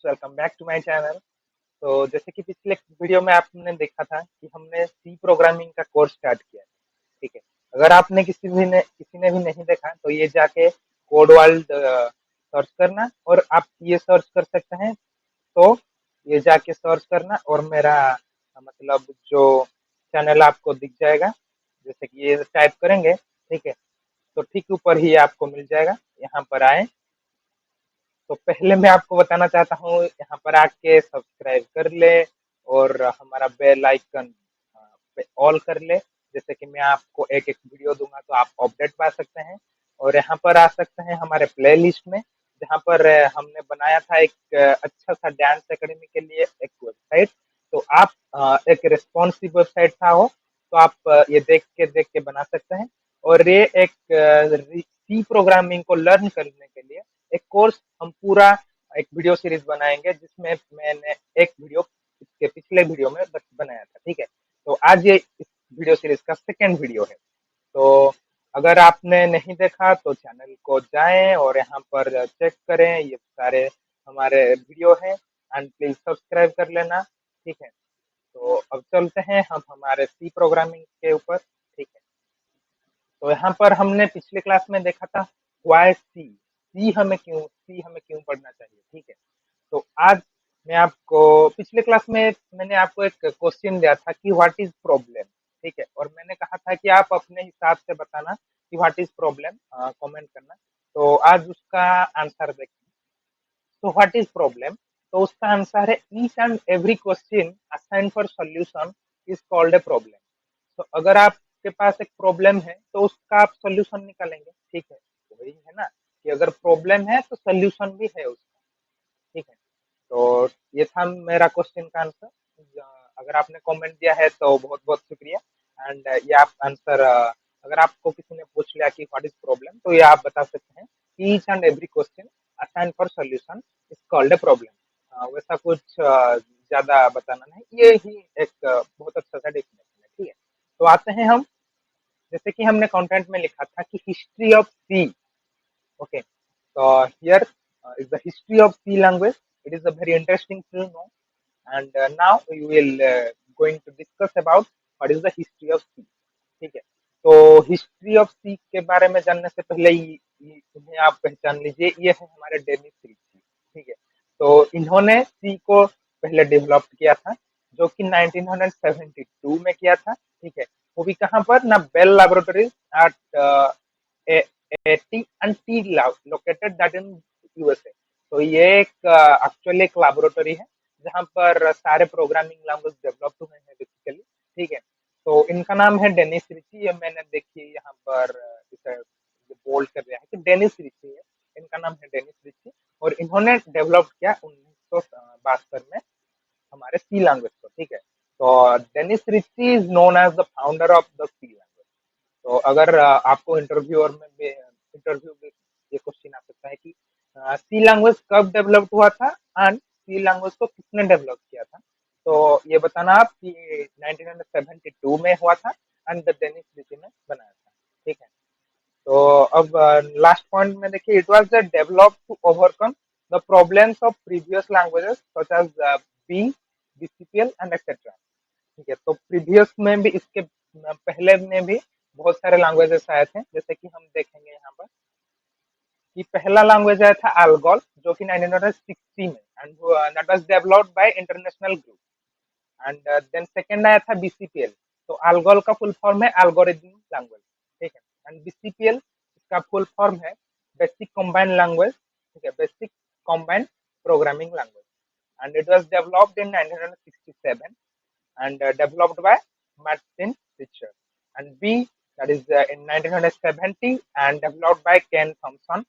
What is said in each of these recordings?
Welcome back to my channel. तो जैसे कि पिछले वीडियो में आपने देखा था कि हमने सी प्रोग्रामिंग का कोर्स स्टार्ट किया है। ठीक है। अगर आपने किसी ने भी नहीं देखा तो ये जाके कोड वर्ल्ड सर्च करना और आप ये सर्च कर सकते हैं। तो ये जाके सर्च करना और मेरा मतलब जो चैनल आपको दिख जाएगा। जैसे कि ये टाइप करेंगे, ठीक है, तो ठीक ऊपर ही आपको मिल जाएगा। यहाँ पर आए तो पहले मैं आपको बताना चाहता हूँ, यहाँ पर आके सब्सक्राइब कर ले और हमारा बेल आइकन पे ऑल कर ले। जैसे कि मैं आपको एक एक वीडियो दूंगा तो आप अपडेट पा सकते हैं। और यहाँ पर आ सकते हैं हमारे प्ले लिस्ट में, जहाँ पर हमने बनाया था एक अच्छा सा डांस एकेडमी के लिए एक वेबसाइट। तो आप एक रिस्पॉन्सिव वेबसाइट था हो, तो आप ये देख के बना सकते हैं। और ये एक सी प्रोग्रामिंग को लर्न करने के लिए एक कोर्स हम पूरा एक वीडियो सीरीज बनाएंगे, जिसमें मैंने एक वीडियो इसके पिछले वीडियो में बनाया था। ठीक है। तो आज ये इस वीडियो सीरीज का सेकेंड वीडियो है। तो अगर आपने नहीं देखा तो चैनल को जाएं और यहाँ पर चेक करें, ये सारे हमारे वीडियो हैं एंड प्लीज सब्सक्राइब कर लेना। ठीक है। तो अब चलते हैं हम हमारे सी प्रोग्रामिंग के ऊपर। ठीक है। तो यहाँ पर हमने पिछले क्लास में देखा था वाई सी, सी हमें क्यों पढ़ना चाहिए। ठीक है। तो आज मैं आपको पिछले क्लास में मैंने आपको एक क्वेश्चन दिया था कि व्हाट इज प्रॉब्लम। ठीक है। और मैंने कहा था कि आप अपने हिसाब से बताना कि व्हाट इज प्रॉब्लम, कमेंट करना। तो आज उसका आंसर देखते हैं। तो व्हाट इज प्रॉब्लम, तो उसका आंसर है each and every question assign for solution is called a problem. तो अगर आपके पास एक प्रॉब्लम है तो उसका आप सॉल्यूशन निकालेंगे। ठीक है। तो वही है ना कि अगर प्रॉब्लम है तो सॉल्यूशन भी है उसका। ठीक है। तो ये था मेरा क्वेश्चन का आंसर। अगर आपने कमेंट दिया है तो बहुत बहुत शुक्रिया। एंड ये आप आंसर, अगर आपको किसी ने पूछ लिया कि व्हाट इज प्रॉब्लम, तो ये आप बता सकते हैं each and every question assign for solution is called a problem. वैसा कुछ ज्यादा बताना नहीं, ये ही एक बहुत अच्छा सा डेफिनेशन है। ठीक है। तो आते हैं हम, जैसे कि हमने कंटेंट में लिखा था कि history of C. Okay. So here is the history of C language. It is a very interesting to know, and now we will going to discuss about what is the history of C. ठीक है। तो history of सी के बारे में जानने से पहले इन्हें आप पहचान लीजिए, ये है हमारे डेनिस रिची। ठीक है। तो इन्होंने सी को पहले डेवलप किया था, जो कि 1972 में किया था। ठीक है। वो भी कहाँ पर ना, Bell laboratories at AT&T located that in USA. तो ये एक एक्चुअली एक लैबोरेटरी है जहाँ पर सारे प्रोग्रामिंग लैंग्वेज डेवलप हुए हैं बेसिकली। ठीक है। तो इनका नाम है डेनिस रिची। ये मैंने देखिए यहाँ पर इसे बोल्ड कर दिया है कि डेनिस रिची है। इनका नाम है डेनिस रिची और इन्होंने डेवलप किया 1972 में हमारे सी लैंग्वेज को। ठीक है। तो Dennis Ritchie is known as the founder of the C language. तो अगर आपको इंटरव्यू में ये क्वेश्चन आ सकता है कि सी लैंग्वेज कब डेवलप हुआ था एंड सी लैंग्वेज को किसने डेवलप किया था। तो ये बताना आप कि 1972 में हुआ था एंड द डेनिस रिची ने बनाया था। ठीक है। तो अब लास्ट पॉइंट में देखिए, it was developed to overcome the problems of previous languages such as B, BCPL and etcetera. ठीक है। तो प्रीवियस में भी, इसके पहले में भी बहुत सारे लैंग्वेजेस आए थे, जैसे कि हम देखेंगे यहाँ पर कि पहला लैंग्वेज आया था अल्गोल, जो कि 1960 में, and that was developed by international group. And then second आया था बीसीपीएल। तो अल्गोल का फुल फॉर्म है एल्गोरिथम लैंग्वेज। ठीक है। एंड बीसीपीएल इसका फुल फॉर्म है बेसिक कंबाइंड लैंग्वेज। ठीक है, basic combined programming language. And it was developed in 1967 and developed by Martin Fisher, and B, that is in 1970 and developed by Ken Thompson.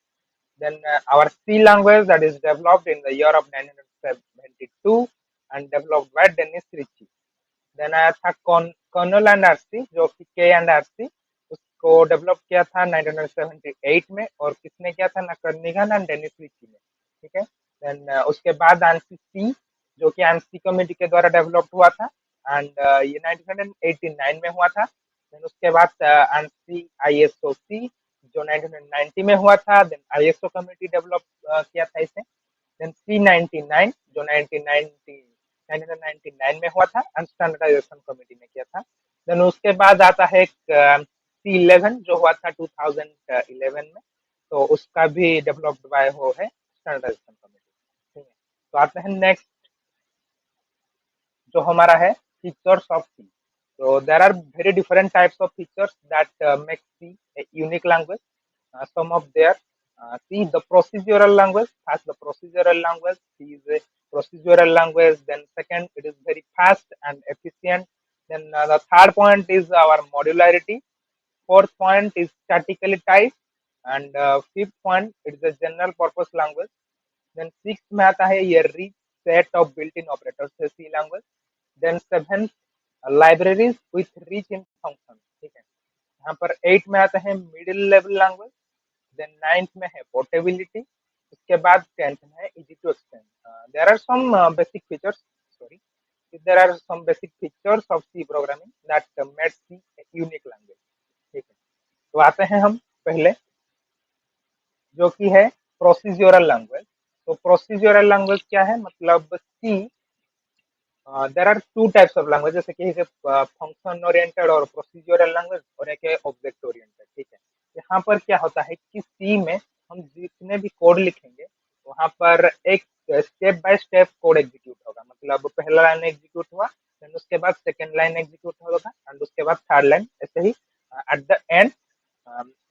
Then our C language, that is developed in the year of 1972 and developed by Dennis Ritchie. Then आया था colonel and RC, जो कि के and RC, उसको develop किया था 1978 में। और किसने किया था ना, कर्निगन एंड डेनिस रिची ने। ठीक है। देन उसके बाद आंसी सी, जो कि आंसी कमेटी के द्वारा डेवलप हुआ था एंड ये 1989 में हुआ था। देन उसके बाद आंसी आईएसओ सी, जो 1990 में हुआ था। देन आईएसओ कमेटी डेवलप किया था इसे। देन C99 जो 1999 में हुआ था, स्टैंडर्डाइजेशन कमेटी ने किया था। देन उसके बाद आता है C11 जो हुआ था 2011 में, तो उसका भी डेवलप्ड बाय हो है स्टैंडर्डाइजेशन कमेटी। ठीक है, तो आते हैं नेक्स्ट जो हमारा है features of C. So there are very different types of features that make C a unique language. Some of their C the procedural language. As the procedural language, C is a procedural language. Then second, it is very fast and efficient. Then the third point is our modularity. Fourth point is statically typed, and fifth point it is a general purpose language. Then sixth में आता है ये rich set of built-in operators है C language. Then seventh libraries with rich in functions. ठीक है, यहाँ पर 8 में आता है middle level language. Then 9th में है पोर्टेबिलिटी। उसके बाद 10th में है easy to extend. There are some basic features, sorry, there are some basic features of C programming that make C unique language. ठीक है, तो आते हैं हम पहले जो कि है प्रोसीजरल लैंग्वेज। तो प्रोसीजरल लैंग्वेज क्या है, मतलब see there are two types of language, जैसे कि फंक्शन ओरिएंटेड और प्रोसीजरल लैंग्वेज, और एक है ऑब्जेक्ट ओरिएंटेड। ठीक है, यहाँ पर क्या होता है कि सी में हम जितने भी कोड लिखेंगे वहां पर एक step by step code execute होगा। मतलब पहला लाइन एग्जीक्यूट हुआ, देन उसके बाद सेकेंड लाइन एग्जीक्यूट होगा, एंड उसके बाद थर्ड लाइन, ऐसे ही एट द एंड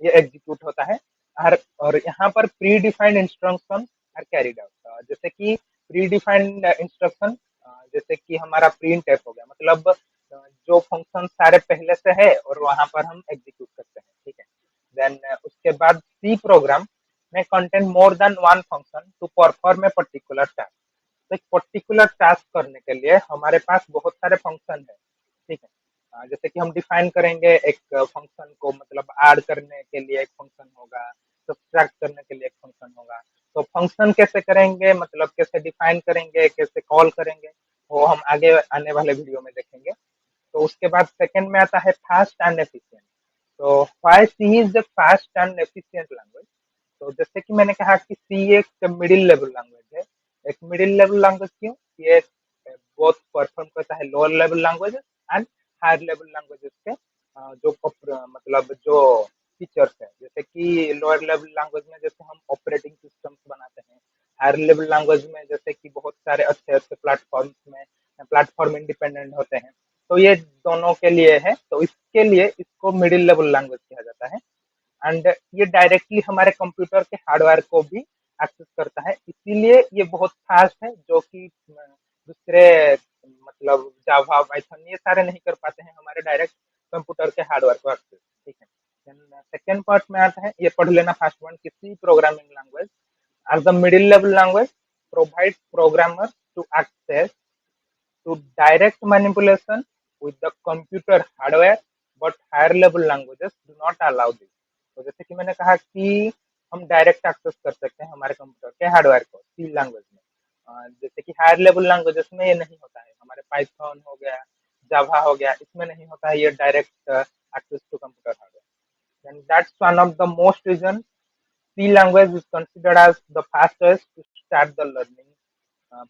ये एग्जीक्यूट होता है। और यहाँ पर predefined instruction are carried out. जैसे कि प्री डिफाइंड इंस्ट्रक्शन, जैसे कि हमारा प्रिंट एफ हो गया, मतलब जो फंक्शन सारे पहले से है और वहां पर हम एग्जीक्यूट करते हैं। ठीक है, देन उसके बाद सी प्रोग्राम में contain more than one function to perform a particular task. तो एक पर्टिकुलर टास्क करने के लिए हमारे पास बहुत सारे फंक्शन है। ठीक है, जैसे कि हम डिफाइन करेंगे एक फंक्शन को, मतलब ऐड करने के लिए एक फंक्शन होगा, सब्ट्रैक्ट करने के लिए एक फंक्शन होगा। तो फंक्शन कैसे करेंगे, मतलब कैसे डिफाइन करेंगे, कैसे कॉल करेंगे, वो हम आगे आने वाले वीडियो में देखेंगे। तो उसके बाद सेकंड में आता है फास्ट एंड एफिशिएंट। तो why C is the fast and efficient language. तो जैसे कि मैंने कहा कि सी एक मिडिल लेवल लैंग्वेज है। एक मिडिल लेवल लैंग्वेज क्यों, ये बहुत परफॉर्म करता है lower level languages and higher level languages के मतलब जो फीचर्स है। जैसे कि लोअर लेवल लैंग्वेज में जैसे हम ऑपरेटिंग सिस्टम्स बनाते हैं, हायर लेवल लैंग्वेज में जैसे कि बहुत सारे अच्छे अच्छे प्लेटफॉर्म्स में प्लेटफॉर्म इंडिपेंडेंट होते हैं। तो ये दोनों के लिए है, तो इसके लिए इसको मिडिल लेवल लैंग्वेज कहा जाता है। एंड ये डायरेक्टली हमारे कंप्यूटर के हार्डवेयर को भी एक्सेस करता है, इसीलिए ये बहुत फास्ट है, जो कि दूसरे मतलब जावा पाइथन ये सारे नहीं कर पाते हैं हमारे डायरेक्ट कंप्यूटर के हार्डवेयर को एक्सेस। ठीक है, सेकेंड पार्ट में आता है, ये पढ़ लेना फास्ट वन, कि C programming language as the middle level language provides programmers to access to direct manipulation with the computer hardware, but higher level languages do not allow this। तो जैसे कि मैंने कहा कि हम डायरेक्ट एक्सेस कर सकते हैं हमारे कंप्यूटर के हार्डवेयर को सी लैंग्वेज में, जैसे कि हायर लेवल लैंग्वेजेस में ये नहीं होता है। हमारे पाइथन हो गया, जावा हो गया, इसमें नहीं होता है ये direct access to computer hardware. And that's one of the most reason C language is considered as the fastest to start the learning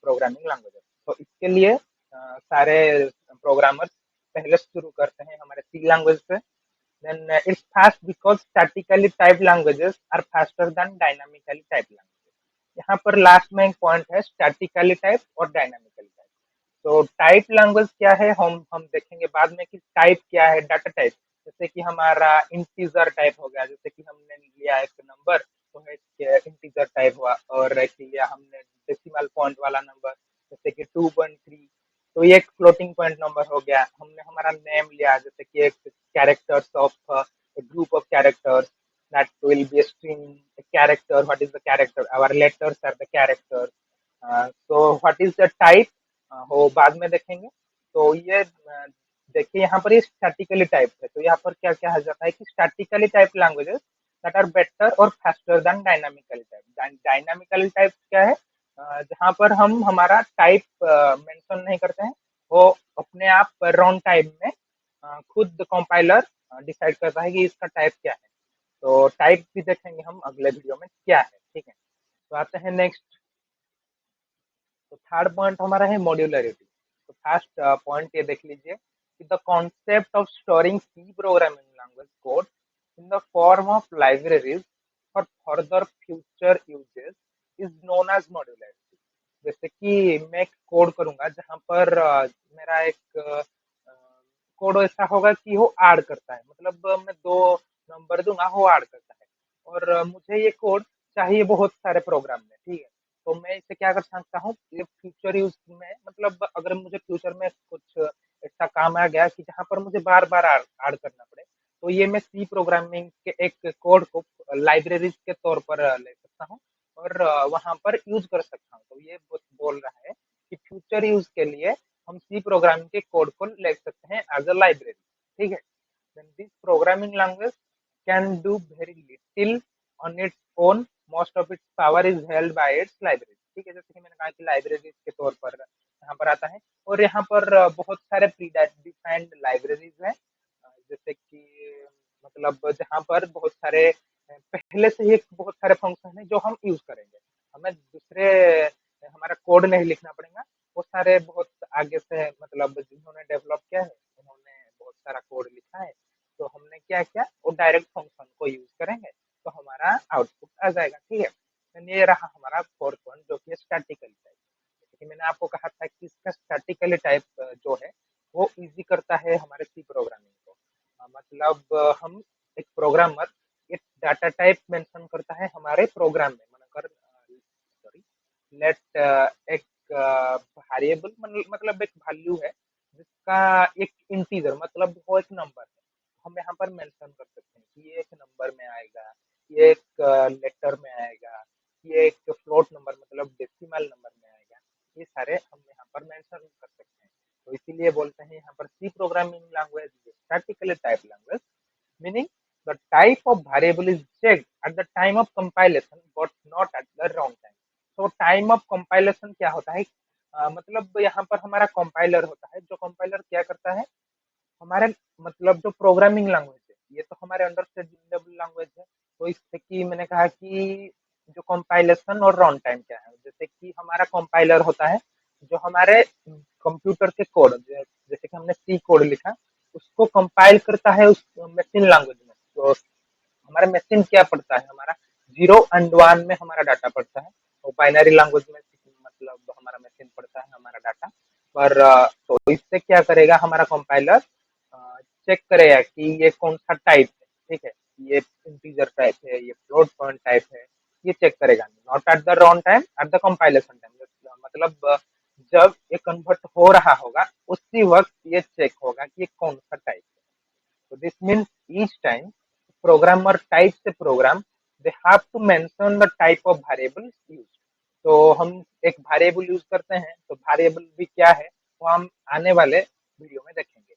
programming languages. तो इसके लिए सारे प्रोग्रामर्स पहले शुरू करते हैं हमारे सी लैंग्वेज से। Then it's fast because statically type languages are faster than dynamically type languages. यहाँ पर लास्ट में एक पॉइंट है, स्टैटिकली टाइप और डायनामिकली टाइप। तो टाइप लैंग्वेज क्या है, हम देखेंगे बाद में कि टाइप क्या है, डाटा टाइप। जैसे कि हमारा इंटीजर टाइप हो गया, जैसे कि हमने लिया एक नंबर तो एक इंटीजर टाइप हुआ, और एक लिया हमने डेसिमल पॉइंट वाला नंबर जैसे कि 2.3, तो ये एक फ्लोटिंग पॉइंट नंबर हो गया। हमने हमारा नेम लिया, जैसे कि एक characters of group of characters that will be a string, a character. What is the character? Our letters are the characters. So what is the type? वो बाद में देखेंगे। तो ये देखिए यहाँ पर ये स्टैटिकली टाइप है। तो यहाँ पर क्या क्या आ जाता है कि statically type languages that are better और faster than dynamically type. Dynamically type क्या है, जहाँ पर हम हमारा टाइप मेंशन नहीं करते हैं, वो अपने आप रन टाइम में खुद कंपाइलर डिसाइड करता है कि इसका टाइप क्या है। तो टाइप भी देखेंगे हम अगले वीडियो में क्या है। ठीक है, तो आते हैं नेक्स्ट तो थर्ड पॉइंट हमारा है मॉड्यूलरिटी। तो फर्स्ट पॉइंट ये देख लीजिए कि the concept of storing C programming language code in the form of libraries for further future uses is known as modularity. जैसे कि मैं एक कोड करूंगा जहां पर मेरा एक कोड ऐसा होगा कि वो ऐड करता है, मतलब मैं दो नंबर दूंगा वो ऐड करता है, और मुझे ये कोड चाहिए बहुत सारे प्रोग्राम में, ठीक है। तो मैं इसे क्या कर सकता हूँ, ये फ्यूचर यूज में, मतलब अगर मुझे फ्यूचर में कुछ ऐसा काम आ गया कि जहाँ पर मुझे बार बार ऐड करना पड़े, तो ये मैं सी प्रोग्रामिंग के एक कोड को लाइब्रेरीज के तौर पर ले सकता हूँ और वहां पर यूज कर सकता हूँ। तो ये बोल रहा है कि फ्यूचर यूज के लिए हम सी प्रोग्रामिंग के कोड को ले सकते हैं एज अ लाइब्रेरी, ठीक है। then this programming language can do very little on its own, most of its power is held by its library, ठीक है। जैसे कि मैंने कहा कि लाइब्रेरी के तौर पर यहाँ पर आता है, और यहाँ पर बहुत सारे प्री डिफाइंड लाइब्रेरीज हैं, जैसे कि मतलब जहाँ पर बहुत सारे पहले से ही बहुत सारे फंक्शन है जो हम यूज करेंगे, हमें दूसरे हमारा कोड नहीं लिखना पड़ेगा। वो सारे बहुत आगे से, मतलब जिन्होंने डेवलप किया है उन्होंने बहुत सारा कोड लिखा है, तो हमने क्या किया, वो डायरेक्ट फंक्शन को यूज करेंगे तो हमारा आउटपुट आ जाएगा, ठीक है। तो ये रहा हमारा फोर्थ वन जो कि स्टैटिकली टाइप। जैसे कि मैंने आपको कहा था कि इसका स्टैटिकली टाइप जो है वो इजी करता है हमारे सी प्रोग्रामिंग को। मतलब हम एक प्रोग्रामर एक डाटा टाइप मेंशन करता है हमारे प्रोग्राम में, मानकर सॉरी लेट एक वेरिएबल, मतलब एक वैल्यू है जिसका एक इंटीजर, मतलब वो एक नंबर है, हम यहाँ पर मेंशन कर सकते हैं कि ये एक नंबर में आएगा, ये एक लेटर में आएगा, ये एक फ्लोट नंबर मतलब डेसिमल नंबर में आएगा, ये सारे हम यहाँ पर मेंशन कर सकते हैं। तो इसीलिए बोलते हैं यहाँ पर C programming language statically type language, meaning the type of variable is checked at the time of compilation but not at the runtime। तो टाइम ऑफ कंपाइलेशन क्या होता है, मतलब यहाँ पर हमारा कंपाइलर होता है, जो कंपाइलर क्या करता है, हमारे मतलब जो प्रोग्रामिंग लैंग्वेज है ये तो हमारे अंडरस्टैंडेबल लैंग्वेज है। तो इससे कि मैंने कहा कि जो कंपाइलेशन और रन टाइम क्या है, जैसे कि हमारा कंपाइलर होता है जो हमारे कंप्यूटर के कोड, जैसे कि हमने सी कोड लिखा उसको कंपाइल करता है उस मशीन लैंग्वेज में। तो हमारा मशीन क्या पढ़ता है, हमारा 0 और 1 में हमारा डाटा पढ़ता है, और बाइनरी लैंग्वेज में मतलब हमारा मशीन पढ़ता है हमारा डाटा। पर तो इससे क्या करेगा हमारा कंपाइलर, चेक करेगा कि ये कौन सा टाइप है, ठीक है, ये इंटीजर टाइप है, ये फ्लोट पॉइंट टाइप है, ये चेक करेगा, not at the run time, at the compilation time. मतलब जब ये कन्वर्ट हो रहा होगा उसी वक्त ये चेक होगा कि ये कौन सा टाइप है। So this means each time programmer types a program, they have to mention the type of variable used। तो हम एक वेरिएबल यूज करते हैं, तो वेरिएबल भी क्या है वो हम आने वाले वीडियो में देखेंगे।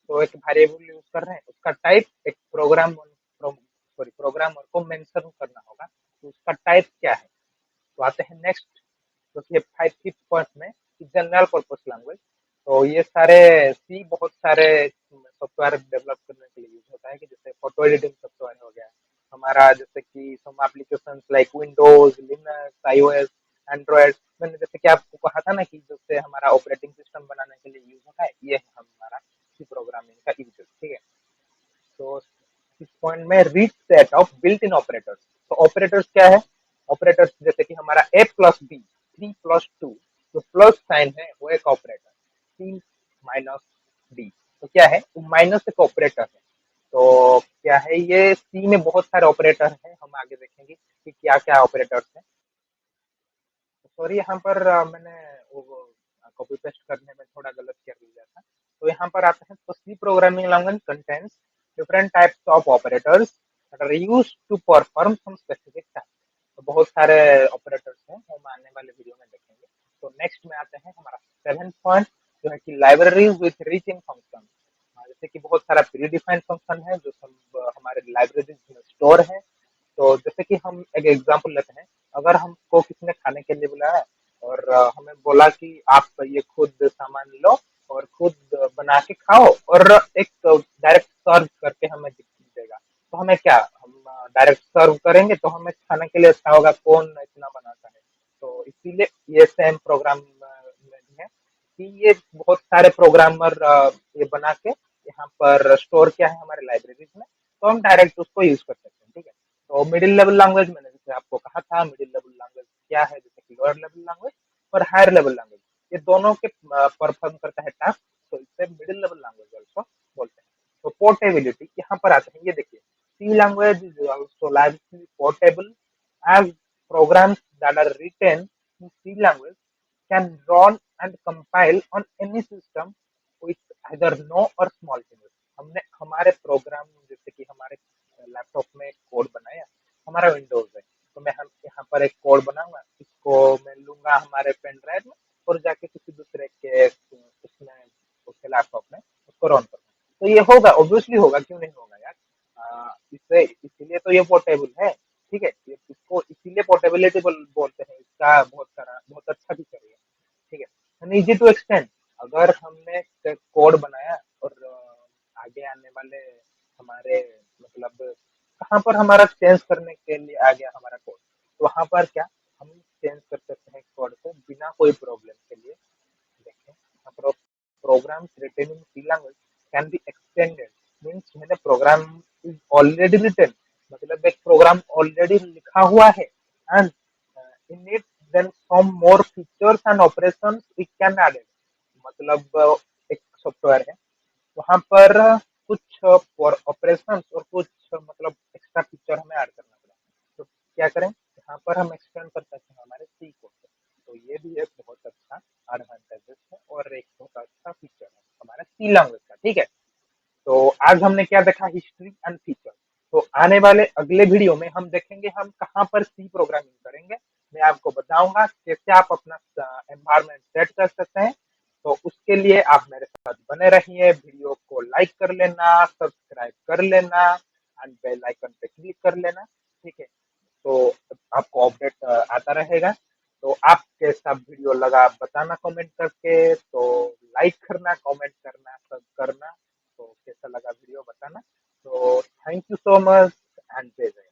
तो एक वेरिएबल यूज कर रहे हैं, उसका टाइप एक प्रोग्रामर को मेंशन करना होगा, तो उसका टाइप क्या है। तो आते हैं नेक्स्ट, तो ये फिफ्थ पॉइंट में जनरल पर्पस लैंग्वेज। तो ये सारे सी बहुत सारे सॉफ्टवेयर डेवलप करने के लिए यूज होता है, कि जैसे फोटो एडिटिंग सॉफ्टवेयर हो गया हमारा, जैसे कि some applications like Windows, Linux, iOS, Android. मैंने जैसे कि आपको कहा था ना कि जैसे हमारा ऑपरेटिंग सिस्टम बनाने के लिए यूज होता है, ये है हमारा सी प्रोग्रामिंग का यूज, ठीक है। तो इस पॉइंट में rich set of built in operators. तो ऑपरेटर्स क्या है, ऑपरेटर्स जैसे कि हमारा ए प्लस बी, 3+2, जो प्लस साइन है वो एक ऑपरेटर, सी माइनस डी, तो क्या है वो माइनस एक ऑपरेटर है। तो क्या है, ये सी में बहुत सारे ऑपरेटर हैं, हम आगे देखेंगे कि क्या क्या ऑपरेटर्स हैं। सॉरी यहाँ पर मैंने वो कॉपी पेस्ट करने में थोड़ा गलत कर दिया था। तो यहाँ पर आते हैं, तो C programming language contains different types of operators that are used to perform some specific task. तो बहुत सारे ऑपरेटर्स हैं, हम आने वाले वीडियो में देखेंगे। तो नेक्स्ट में आते हैं हमारा 7th पॉइंट, जो है कि libraries with rich in function. जैसे कि बहुत सारा प्री डिफाइंड फंक्शन है जो सब हमारे लाइब्रेरीज में स्टोर है। तो जैसे कि हम एक एग्जांपल लेते हैं, अगर हमको किसी ने खाने के लिए बुलाया और हमें बोला कि आप ये खुद सामान लो और खुद बना के खाओ और एक डायरेक्ट सर्व करके हमें देगा, तो हमें क्या, हम डायरेक्ट सर्व करेंगे तो हमें खाने के लिए अच्छा होगा, कौन इतना बनाता है। तो इसीलिए ये सेम प्रोग्राम कि ये बहुत सारे प्रोग्रामर ये बना के यहाँ पर स्टोर किया है हमारे लाइब्रेरीज में, तो हम डायरेक्ट उसको यूज कर सकते हैं। ठीक है, तो मिडिल लेवल लैंग्वेज मैंने जैसे आपको कहा था, मिडिल लेवल लैंग्वेज क्या है, जैसे कि लोअर लेवल लैंग्वेज और हायर लेवल लैंग्वेज, ये दोनों के परफॉर्म करता है टास्क, तो इसे मिडिल लेवल लैंग्वेज ऑल्सो बोलते हैं। तो पोर्टेबिलिटी यहाँ पर आते हैं, ये देखिए C language is also largely portable as programs that are written in C language can run and compile on any system with either no or small changes। हमने हमारे प्रोग्राम जैसे कि हमारे लैपटॉप में कोड बनाया, हमारा विंडोज है, तो मैं हम यहाँ पर एक कोड बनाऊंगा, इसको मैं लूंगा हमारे पेन ड्राइव में और जाके किसी दूसरे के उसमें उसके लैपटॉप में उसको रन करूंगा, तो ये होगा, ऑब्वियसली होगा, क्यों नहीं होगा यार। इससे इसीलिए तो ये पोर्टेबल है। ठीक है, इसको इसीलिए पोर्टेबिलिटी बोलते हैं, इसका बहुत अच्छा फीचर है। ठीक है, इजी टू एक्सटेंड, अगर हमने कोड बनाया और आगे आने वाले हमारे मतलब कहाँ पर हमारा चेंज करने के लिए आ गया हमारा कोड, तो वहां पर क्या हम चेंज कर सकते हैं कोड को बिना कोई प्रॉब्लम के लिए। देखें यहाँ पर programs written in C language can be extended, means मैंने प्रोग्राम इज ऑलरेडी रिटन, मतलब एक प्रोग्राम ऑलरेडी लिखा हुआ है, and in it then some more features and operations we can add it, मतलब एक सॉफ्टवेयर है, वहां पर कुछ ऑपरेशंस और कुछ मतलब एक्स्ट्रा फीचर हमें ऐड करना पड़ा, तो क्या करें, यहाँ पर हम एक्सटेंड कर सकते हैं हमारे सी कोड को, तो ये भी एक बहुत अच्छा एडवांटेजेस है और एक बहुत अच्छा फीचर है हमारे सी लैंग्वेज का। ठीक है, तो आज हमने क्या देखा, हिस्ट्री एंड फीचर। तो आने वाले अगले वीडियो में हम देखेंगे हम कहाँ पर सी प्रोग्रामिंग करेंगे, मैं आपको बताऊंगा कैसे आप अपना एनवायरनमेंट सेट कर सकते हैं। तो उसके लिए आप मेरे साथ बने रहिए, वीडियो को लाइक कर लेना, सब्सक्राइब कर लेना एंड बेल आइकन पे क्लिक कर लेना। ठीक है, तो आपको अपडेट आता रहेगा। तो आप कैसा वीडियो लगा बताना कमेंट करके, तो लाइक करना, कमेंट करना, सब करना, तो कैसा लगा वीडियो बताना। तो thank you so much and जय जय।